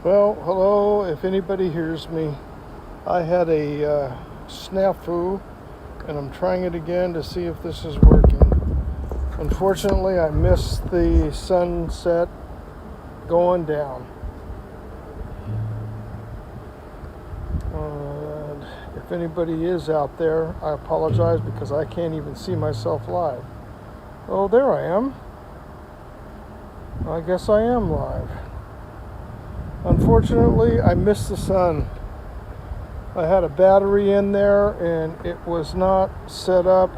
Well, hello, if anybody hears me. I had a snafu and I'm trying it again to see if this is working. Unfortunately, I missed the sunset going down. And if anybody is out there, I apologize because I can't even see myself live. Oh, there I am. I guess I am live. Unfortunately, I missed the sun. I had a battery in there and it was not set up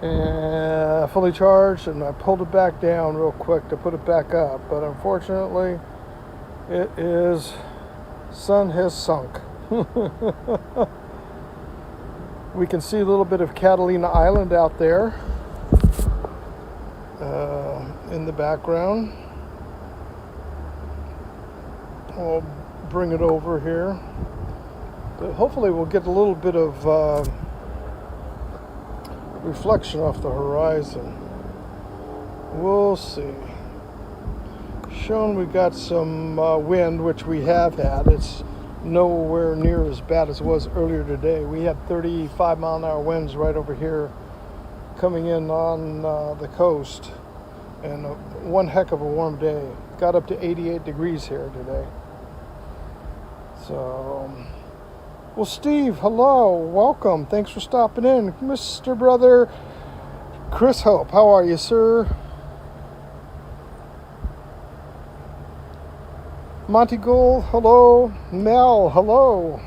and fully charged, and I pulled it back down real quick to put it back up. But unfortunately, sun has sunk. We can see a little bit of Catalina Island out there in the background. I'll bring it over here. But hopefully we'll get a little bit of reflection off the horizon. We'll see. Showing we got some wind, which we have had. It's nowhere near as bad as it was earlier today. We had 35 mile an hour winds right over here coming in on the coast, and one heck of a warm day. Got up to 88 degrees here today. So, well, Steve, hello, welcome. Thanks for stopping in. Mr. Brother Chris Hope, how are you, sir? Monty Gold, hello. Mel, hello.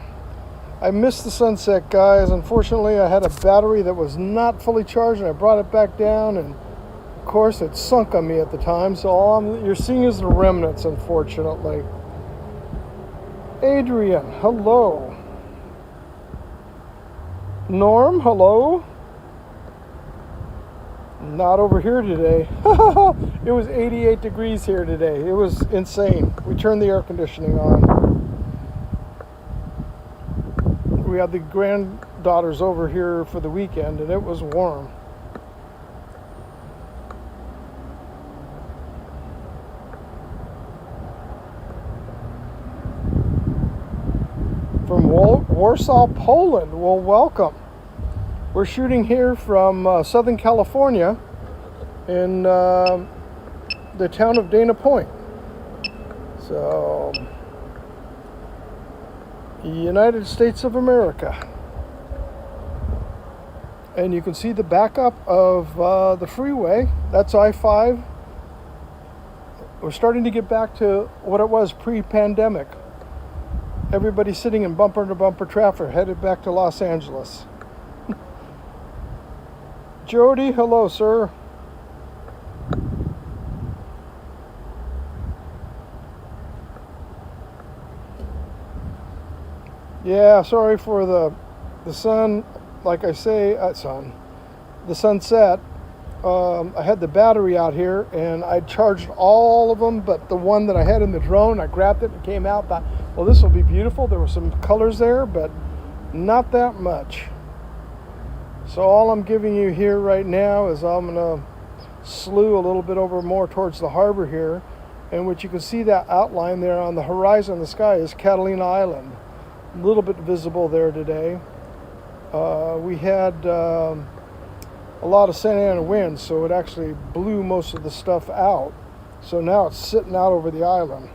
I missed the sunset, guys. Unfortunately, I had a battery that was not fully charged, and I brought it back down, and of course, it sunk on me at the time. So all you're seeing is the remnants, unfortunately. Adrian, hello. Norm, hello. Not over here today. It was 88 degrees here today. It was insane. We turned the air conditioning on. We had the granddaughters over here for the weekend, and it was warm. From Warsaw, Poland. Well, welcome. We're shooting here from Southern California in the town of Dana Point. So, United States of America. And you can see the backup of the freeway. That's I-5. We're starting to get back to what it was pre-pandemic. Everybody sitting in bumper-to-bumper traffic headed back to Los Angeles. Jody, hello, sir. Yeah, sorry for the sun. Like I say, the sunset. I had the battery out here, and I charged all of them, but the one that I had in the drone, I grabbed it and came out. Thought, well, this will be beautiful. There were some colors there, but not that much. So all I'm giving you here right now is I'm going to slew a little bit over more towards the harbor here, and what you can see that outline there on the horizon in the sky is Catalina Island. A little bit visible there today. We had a lot of Santa Ana wind, so it actually blew most of the stuff out. So now it's sitting out over the island.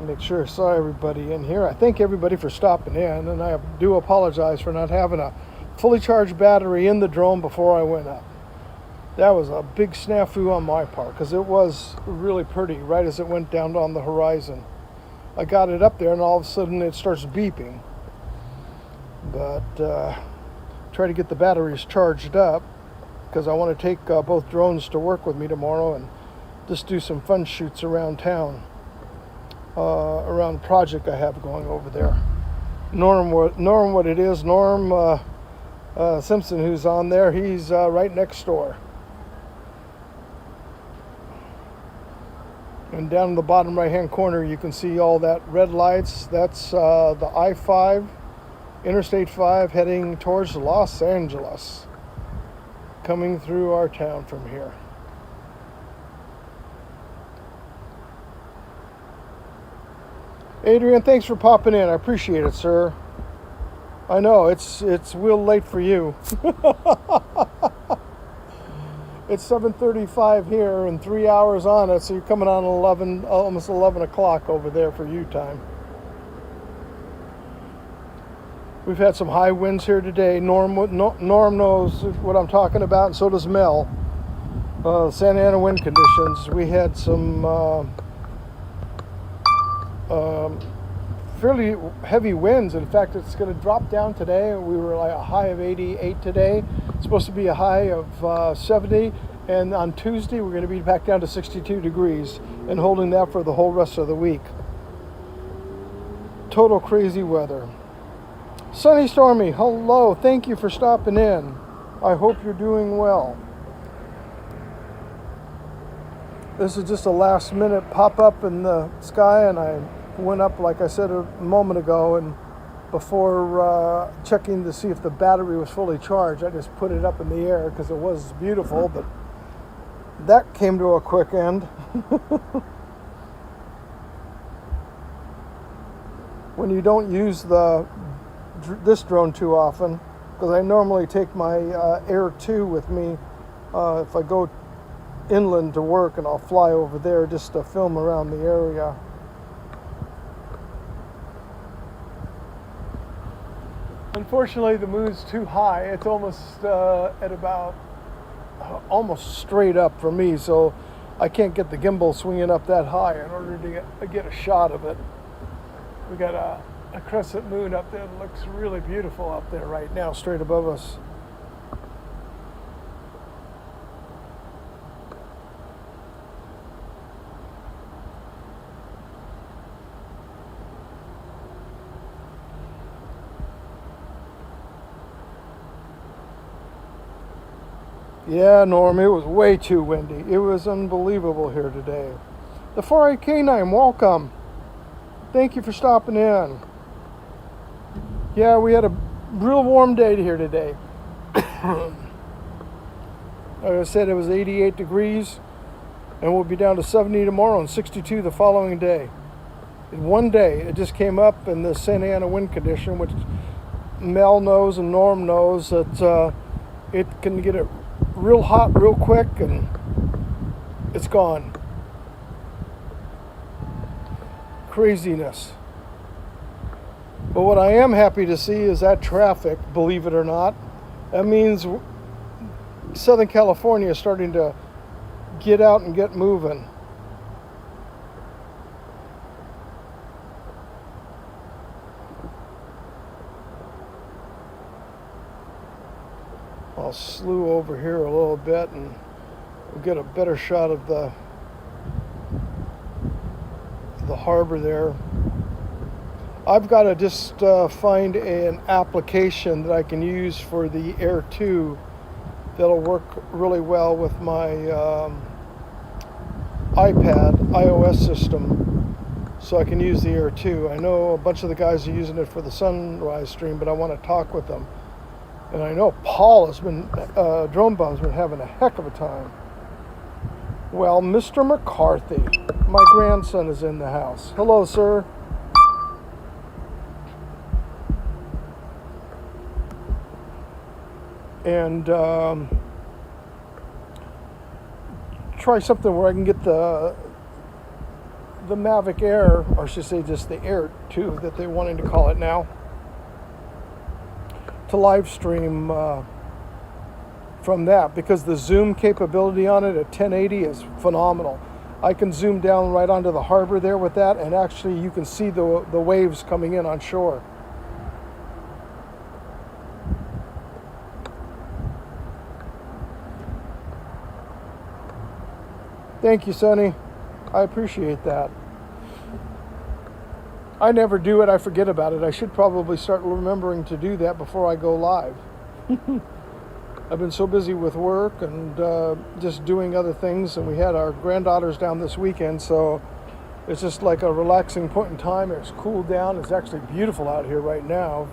Make sure I saw everybody in here. I thank everybody for stopping in, and I do apologize for not having a fully charged battery in the drone before I went up. That was a big snafu on my part, because it was really pretty right as it went down on the horizon. I got it up there, and all of a sudden it starts beeping. But try to get the batteries charged up, because I want to take both drones to work with me tomorrow and just do some fun shoots around town, around the project I have going over there. Norm, what it is, Norm Simpson, who's on there, he's right next door. And down in the bottom right hand corner you can see all that red lights. That's the I-5, Interstate 5 heading towards Los Angeles. coming through our town from here. Adrian, thanks for popping in. I appreciate it, sir. I know it's real late for you. It's 7:35 here and 3 hours on it, so you're coming on 11, almost 11 o'clock over there for you time. We've had some high winds here today. Norm knows what I'm talking about, and so does Mel. Santa Ana wind conditions. We had some fairly heavy winds. In fact, it's going to drop down today. We were like a high of 88 today. It's supposed to be a high of 70. And on Tuesday, we're going to be back down to 62 degrees and holding that for the whole rest of the week. Total crazy weather. Sunny Stormy, hello. Thank you for stopping in. I hope you're doing well. This is just a last minute pop up in the sky, and I went up, like I said a moment ago, and before checking to see if the battery was fully charged, I just put it up in the air because it was beautiful, but that came to a quick end. When you don't use this drone too often, because I normally take my Air 2 with me if I go inland to work, and I'll fly over there just to film around the area. Unfortunately, the moon's too high. It's almost at about almost straight up for me, so I can't get the gimbal swinging up that high in order to get a shot of it. We got a crescent moon up there that looks really beautiful up there right now, straight above us. Yeah, Norm, it was way too windy. It was unbelievable here today. The 4AK9, welcome. Thank you for stopping in. Yeah, we had a real warm day here today. Like I said, it was 88 degrees, and we'll be down to 70 tomorrow and 62 the following day. In one day, it just came up in the Santa Ana wind condition, which Mel knows and Norm knows that it can get it real hot real quick and it's gone. Craziness. But what I am happy to see is that traffic, believe it or not. That means Southern California is starting to get out and get moving. I'll slew over here a little bit and we'll get a better shot of the harbor there. I've got to just find an application that I can use for the Air 2 that'll work really well with my iPad iOS system, so I can use the Air 2. I know a bunch of the guys are using it for the sunrise stream, but I want to talk with them. And I know Paul has been, Drone Bum's been having a heck of a time. Well, Mr. McCarthy, my grandson is in the house. Hello, sir. And try something where I can get the Mavic Air, or I should say just the Air 2 that they're wanting to call it now, to live stream from that, because the zoom capability on it at 1080 is phenomenal. I can zoom down right onto the harbor there with that, and actually you can see the waves coming in on shore. Thank you, Sonny. I appreciate that. I never do it. I forget about it. I should probably start remembering to do that before I go live. I've been so busy with work and just doing other things, and we had our granddaughters down this weekend, so it's just like a relaxing point in time. It's cooled down. It's actually beautiful out here right now.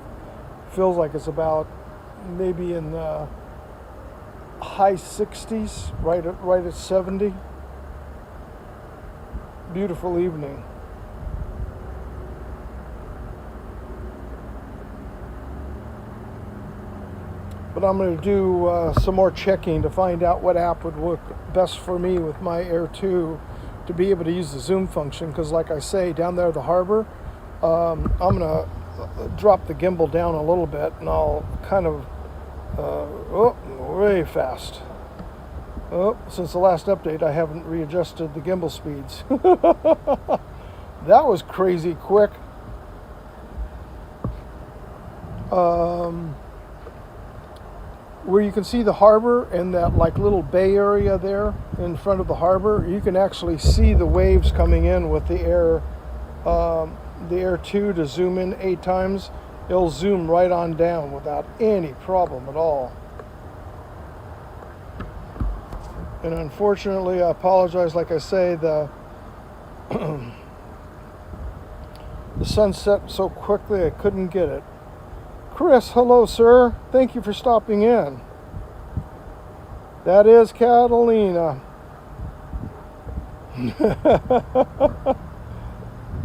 Feels like it's about maybe in the high 60s, right at 70. Beautiful evening. But I'm going to do some more checking to find out what app would work best for me with my Air 2 to be able to use the zoom function. Because like I say, down there at the harbor, I'm going to drop the gimbal down a little bit, and I'll kind of, way fast. Oh, since the last update, I haven't readjusted the gimbal speeds. That was crazy quick. Where you can see the harbor and that like little bay area there in front of the harbor, you can actually see the waves coming in with the Air 2 to zoom in 8 times. It'll zoom right on down without any problem at all. And unfortunately, I apologize, like I say, the sun set so quickly I couldn't get it. Chris, hello, sir. Thank you for stopping in. That is Catalina.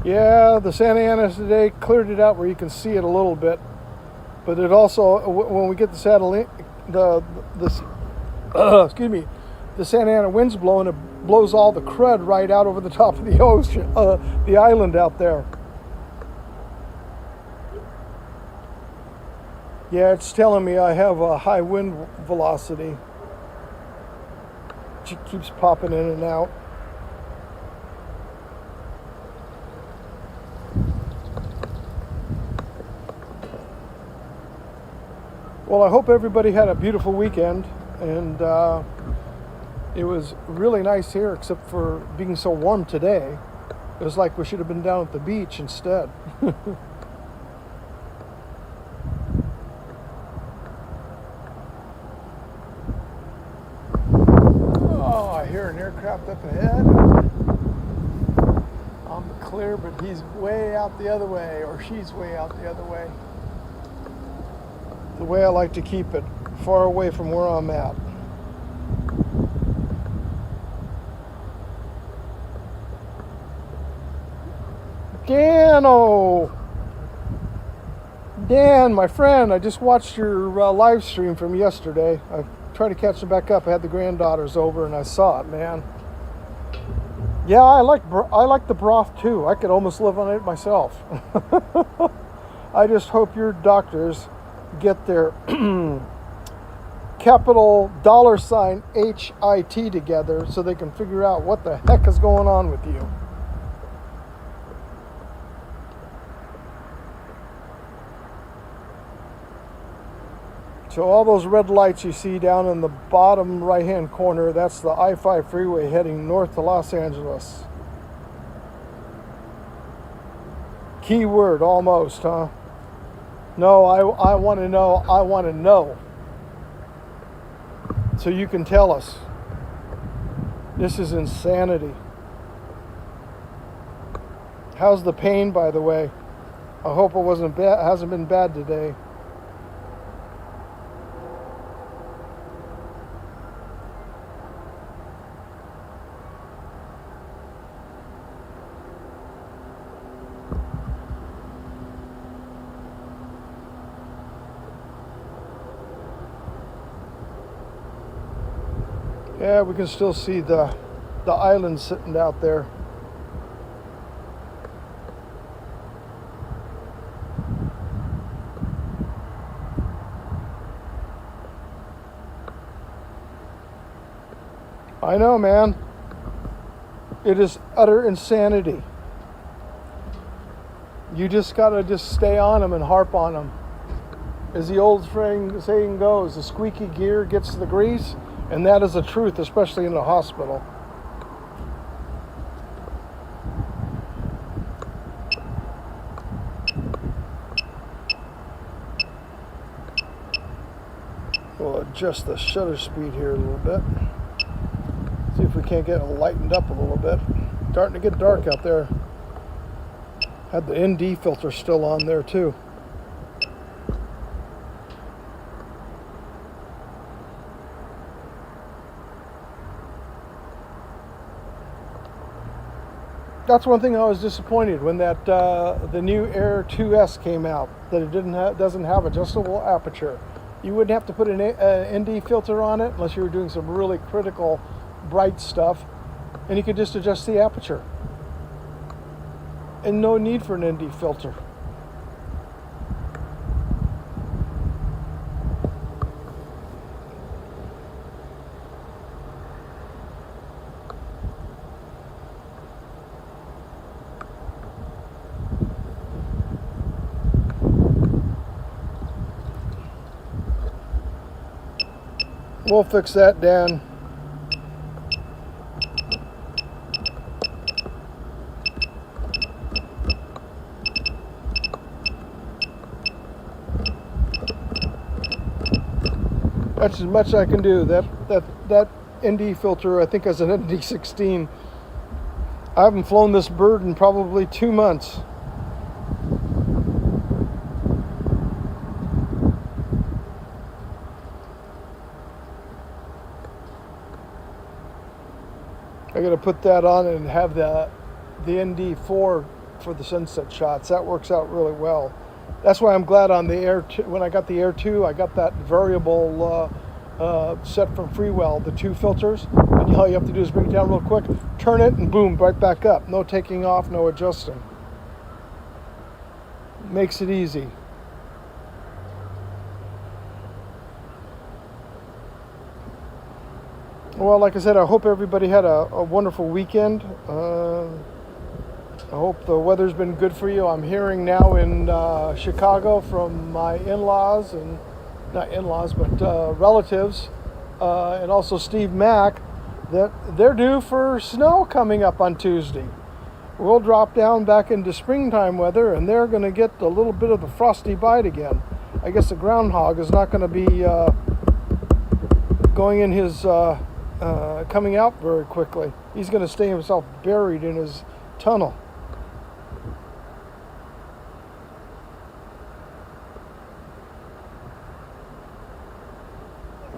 Yeah, the Santa Ana today cleared it out where you can see it a little bit. But it also, when we get the satellite, excuse me, the Santa Ana wind's blowing, it blows all the crud right out over the top of the ocean, the island out there. Yeah, it's telling me I have a high wind velocity. It keeps popping in and out. Well, I hope everybody had a beautiful weekend, and it was really nice here, except for being so warm today. It was like we should have been down at the beach instead. I hear an aircraft up ahead. I'm clear, but he's way out the other way, or she's way out the other way. The way I like to keep it, far away from where I'm at. Dan, my friend, I just watched your live stream from yesterday. I tried to catch it back up. I had the granddaughters over and I saw it, man. Yeah, I like the broth too. I could almost live on it myself. I just hope your doctors get their capital $HIT together so they can figure out what the heck is going on with you. So all those red lights you see down in the bottom right-hand corner, that's the I-5 freeway heading north to Los Angeles. Keyword, almost, huh? No, I want to know. I want to know. So you can tell us. This is insanity. How's the pain, by the way? I hope it wasn't bad. Hasn't been bad today. Yeah, we can still see the island sitting out there. I know, man. It is utter insanity. You just gotta stay on them and harp on them. As the old saying goes, the squeaky gear gets the grease. And that is the truth, especially in the hospital. We'll adjust the shutter speed here a little bit. See if we can't get it lightened up a little bit. Starting to get dark out there. Had the ND filter still on there too. That's one thing I was disappointed when that the new Air 2S came out, that it doesn't have adjustable aperture. You wouldn't have to put an ND filter on it unless you were doing some really critical bright stuff, and you could just adjust the aperture. And no need for an ND filter. We'll fix that, Dan. That's as much as I can do. That ND filter, I think, is an ND16. I haven't flown this bird in probably 2 months. I got to put that on and have the ND4 for the sunset shots. That works out really well. That's why I'm glad on the Air 2, when I got the Air 2, I got that variable set from Freewell, the 2 filters. And all you have to do is bring it down real quick, turn it, and boom, right back up. No taking off, no adjusting. Makes it easy. Well, like I said, I hope everybody had a wonderful weekend. I hope the weather's been good for you. I'm hearing now in Chicago from my in-laws, and not in-laws, but relatives, and also Steve Mack, that they're due for snow coming up on Tuesday. We'll drop down back into springtime weather, and they're going to get a little bit of the frosty bite again. I guess the groundhog is not going to be going in his coming out very quickly. He's going to stay himself buried in his tunnel.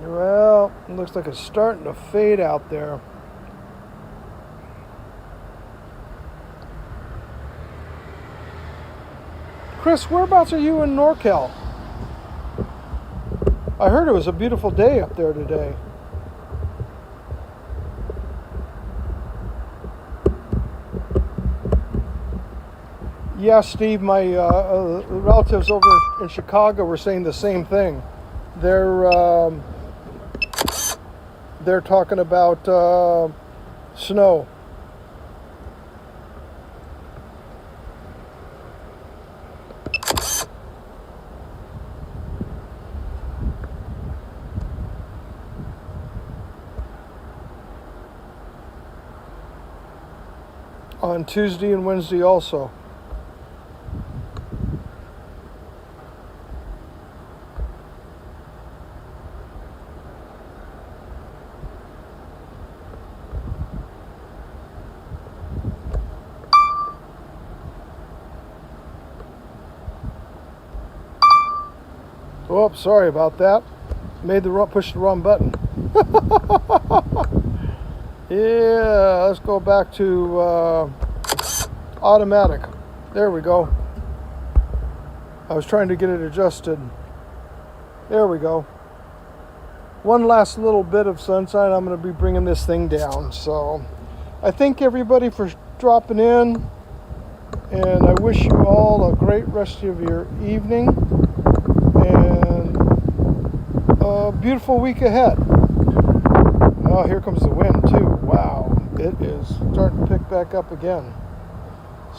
Well, it looks like it's starting to fade out there. Chris, whereabouts are you in NorCal? I heard it was a beautiful day up there today. Yeah, Steve, my relatives over in Chicago were saying the same thing. They're talking about snow. On Tuesday and Wednesday also. Oh, sorry about that. Pushed the wrong button. Yeah, let's go back to automatic. There we go. I was trying to get it adjusted. There we go. One last little bit of sunshine. I'm going to be bringing this thing down. So I thank everybody for dropping in, and I wish you all a great rest of your evening and a beautiful week ahead. Oh, here comes the wind too. Wow, it is starting to pick back up again.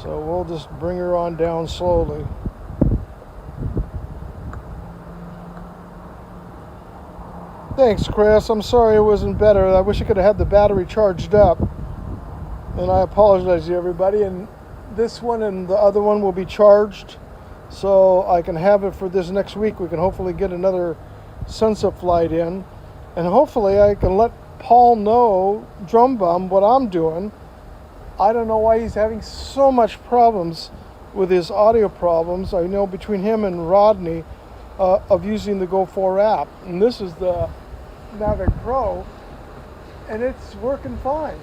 So we'll just bring her on down slowly. Thanks, Chris. I'm sorry it wasn't better. I wish I could have had the battery charged up. And I apologize to everybody. And this one and the other one will be charged, so I can have it for this next week. We can hopefully get another sunset flight in. And hopefully I can let Paul know, Drum Bum, what I'm doing. I don't know why he's having so much problems with his audio problems. I know between him and Rodney of using the Go4 app. And this is the Mavic Pro, and it's working fine.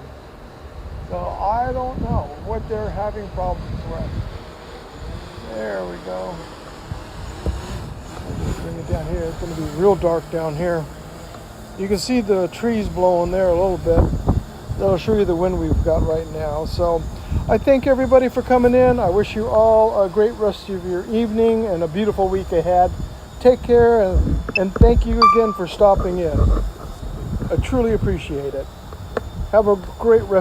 So I don't know what they're having problems with. There we go. I'll just bring it down here. It's going to be real dark down here. You can see the trees blowing there a little bit. That'll show you the wind we've got right now. So I thank everybody for coming in. I wish you all a great rest of your evening and a beautiful week ahead. Take care, and thank you again for stopping in. I truly appreciate it. Have a great rest.